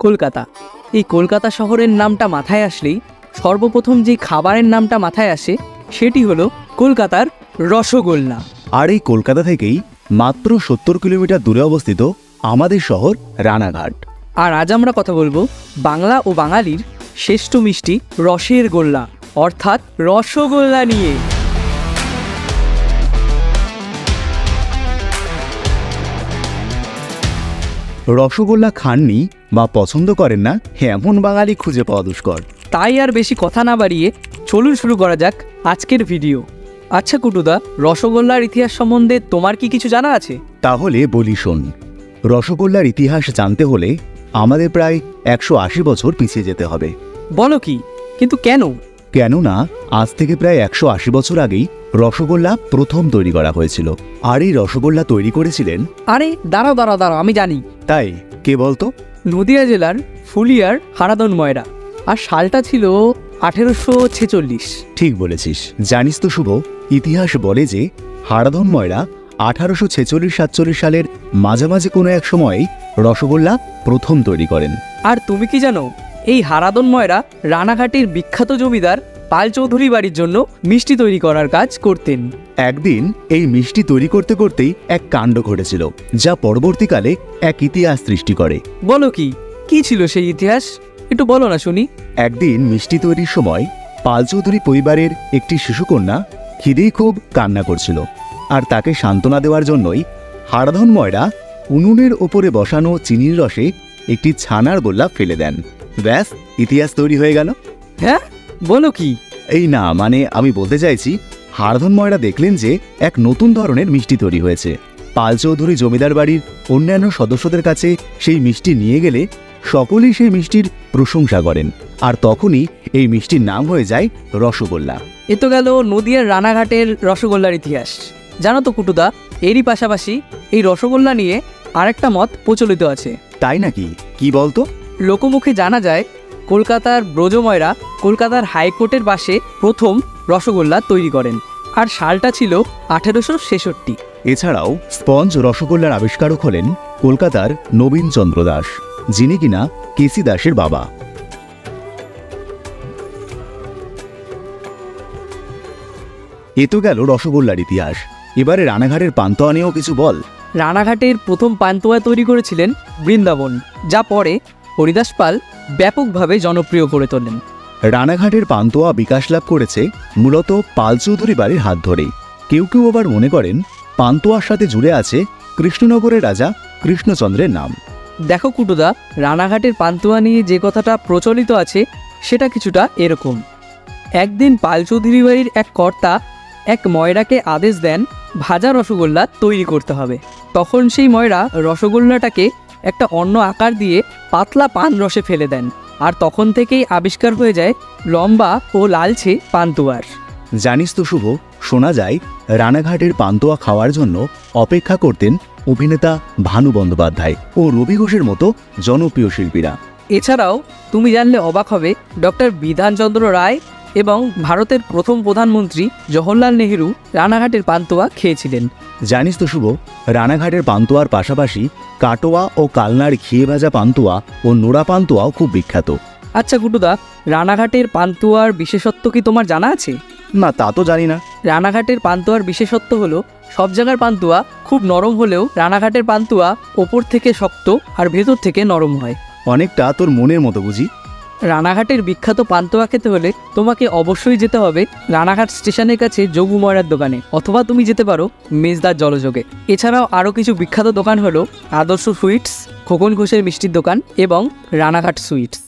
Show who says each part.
Speaker 1: কলকাতা। এই কলকাতা শহরের নামটা মাথায় আসলেই সর্বপ্রথম যে খাবারের নামটা মাথায় আসে সেটি হলো কলকাতার রসগোল্লা।
Speaker 2: আর এই কলকাতা থেকেই মাত্র 70 কিলোমিটার দূরে অবস্থিত আমাদের শহর রানাঘাট।
Speaker 1: আর আজ আমরা কথা বলবো বাংলা ও বাঙালির শ্রেষ্ঠ মিষ্টি রসের গোল্লা অর্থাৎ রসগোল্লা নিয়ে।
Speaker 2: রসগোল্লা খাননি বা পছন্দ করেন না এমন বাঙালি খুঁজে পাওয়া দুষ্কর।
Speaker 1: তাই আর বেশি কথা না বাড়িয়ে চলুন শুরু করা যাক আজকের ভিডিও। আচ্ছা কুটুদা, রসগোল্লার ইতিহাস সম্বন্ধে তোমার কি কিছু জানা আছে?
Speaker 2: তাহলে বলি শোন। রসগোল্লার ইতিহাস জানতে হলে আমাদের প্রায় 180 বছর পিছিয়ে যেতে হবে।
Speaker 1: বলো কি? কিন্তু কেন?
Speaker 2: কেননা আজ থেকে প্রায় 180 বছর আগেই রসগোল্লা প্রথম তৈরি করা হয়েছিল। আর এই রসগোল্লা তৈরি করেছিলেন।
Speaker 1: আরে দাঁড়াও, আমি জানি।
Speaker 2: তাই কে বলতো?
Speaker 1: নদিয়া জেলার ফুলিয়ার হারাধন ময়রা। আর সালটা ছিল 1846।
Speaker 2: ঠিক বলেছিস। জানিস তো শুভ, ইতিহাস বলে যে হারাধন ময়রা 1846-47 সালের মাঝামাঝি কোনো এক সময়েই রসগোল্লা প্রথম তৈরি করেন।
Speaker 1: আর তুমি কি জানো, এই হারাধন ময়রা রানাঘাটের বিখ্যাত জমিদার পাল চৌধুরী বাড়ির জন্য মিষ্টি তৈরি করার কাজ করতেন।
Speaker 2: একদিন এই মিষ্টি তৈরি করতে করতেই এক কাণ্ড ঘটেছিল, যা পরবর্তীকালে এক ইতিহাস সৃষ্টি করে।
Speaker 1: বলো কি ছিল সেই ইতিহাস? একটু বলো না শুনি।
Speaker 2: একদিন মিষ্টি তৈরির সময় পাল চৌধুরী পরিবারের একটি শিশুকন্যা খিদেই খুব কান্না করছিল। আর তাকে সান্ত্বনা দেওয়ার জন্যই হারাধন ময়রা উনুনের ওপরে বসানো চিনির রসে একটি ছানার গোল্লা ফেলে দেন। ব্যাস, ইতিহাস তৈরি হয়ে গেল।
Speaker 1: হ্যাঁ, বলো কি?
Speaker 2: এই না, মানে আমি বলতে চাইছি, হারাধন ময়রা দেখলেন যে এক নতুন ধরনের মিষ্টি তৈরি হয়েছে। পাল চৌধুরী জমিদার বাড়ির অন্যান্য সদস্যদের কাছে সেই মিষ্টি নিয়ে গেলে সকলেই সেই মিষ্টির প্রশংসা করেন। আর তখনই এই মিষ্টির নাম হয়ে যায় রসগোল্লা।
Speaker 1: এ তো গেল নদিয়ার রানাঘাটের রসগোল্লার ইতিহাস। জানো তো কুটুদা, এরই পাশাপাশি এই রসগোল্লা নিয়ে আরেকটা মত প্রচলিত আছে।
Speaker 2: তাই নাকি? কি বলতো?
Speaker 1: লোকমুখে জানা যায় কলকাতার ব্রজময়রা কলকাতার হাইকোর্টের পাশে প্রথম রসগোল্লা তৈরি করেন। আর সালটা ছিল 1866।
Speaker 2: এছাড়াও স্পঞ্জ রসগোল্লার আবিষ্কারক হলেন কলকাতার নবীনচন্দ্র দাস, যিনি কিনা কেসি দাসের বাবা। এ তো গেল রসগোল্লার ইতিহাস। এবারে রানাঘাটের পান্তুয়া নিয়েও কিছু বল।
Speaker 1: রানাঘাটের প্রথম পান্তুয়া তৈরি করেছিলেন বৃন্দাবন, যা পরে হরিদাস পাল ব্যাপকভাবে জনপ্রিয় করে তোলেন।
Speaker 2: রানাঘাটের পান্তুয়া বিকাশ লাভ করেছে মূলত পাল চৌধুরী বাড়ির হাত ধরেই। কেউ কেউ আবার মনে করেন পান্তুয়ার সাথে জুড়ে আছে কৃষ্ণনগরের রাজা কৃষ্ণচন্দ্রের নাম।
Speaker 1: দেখো কুটুদা, রানাঘাটের পান্তুয়া নিয়ে যে কথাটা প্রচলিত আছে সেটা কিছুটা এরকম। একদিন পাল চৌধুরী বাড়ির এক কর্তা এক ময়রাকে আদেশ দেন ভাজা রসগোল্লা তৈরি করতে হবে। তখন সেই ময়রা রসগোল্লাটাকে একটা অন্য আকার দিয়ে পাতলা পান রসে ফেলে দেন। আর তখন থেকেই আবিষ্কার হয়ে যায় লম্বা ও লালচে পান্তুয়ার।
Speaker 2: জানিস তো শুভ, শোনা যায় রানাঘাটের পান্তুয়া খাওয়ার জন্য অপেক্ষা করতেন অভিনেতা ভানু বন্দ্যোপাধ্যায় ও রবি ঘোষের মতো জনপ্রিয় শিল্পীরা।
Speaker 1: এছাড়াও তুমি জানলে অবাক হবে, ডক্টর বিধানচন্দ্র রায় এবং ভারতের প্রথম প্রধানমন্ত্রী জওহরলাল নেহেরু রানাঘাটের পান্তুয়া খেয়েছিলেন।
Speaker 2: জানিস তো শুভ, রানাঘাটের পান্তুয়ার পাশাপাশি কাটোয়া ও কালনার ঘিয়ে ভাজা পান্তুয়া ও নোড়া পান্তুয়াও খুব বিখ্যাত।
Speaker 1: আচ্ছা কুটুদা, রানাঘাটের পান্তুয়ার বিশেষত্ব কি তোমার জানা আছে?
Speaker 2: না, তা তো জানি না।
Speaker 1: রানাঘাটের পান্তুয়ার বিশেষত্ব হলো সব জায়গার পান্তুয়া খুব নরম হলেও রানাঘাটের পান্তুয়া ওপর থেকে শক্ত আর ভেতর থেকে নরম হয়।
Speaker 2: অনেকটা তোর মনের মতো বুঝি।
Speaker 1: রানাঘাটের বিখ্যাত পান্তুয়া খেতে হলে তোমাকে অবশ্যই যেতে হবে রানাঘাট স্টেশনের কাছে যোগু ময়রার দোকানে, অথবা তুমি যেতে পারো মেজদার জলযোগে। এছাড়াও আরও কিছু বিখ্যাত দোকান হলো আদর্শ সুইটস, খোকন ঘোষের মিষ্টির দোকান এবং রানাঘাট সুইটস।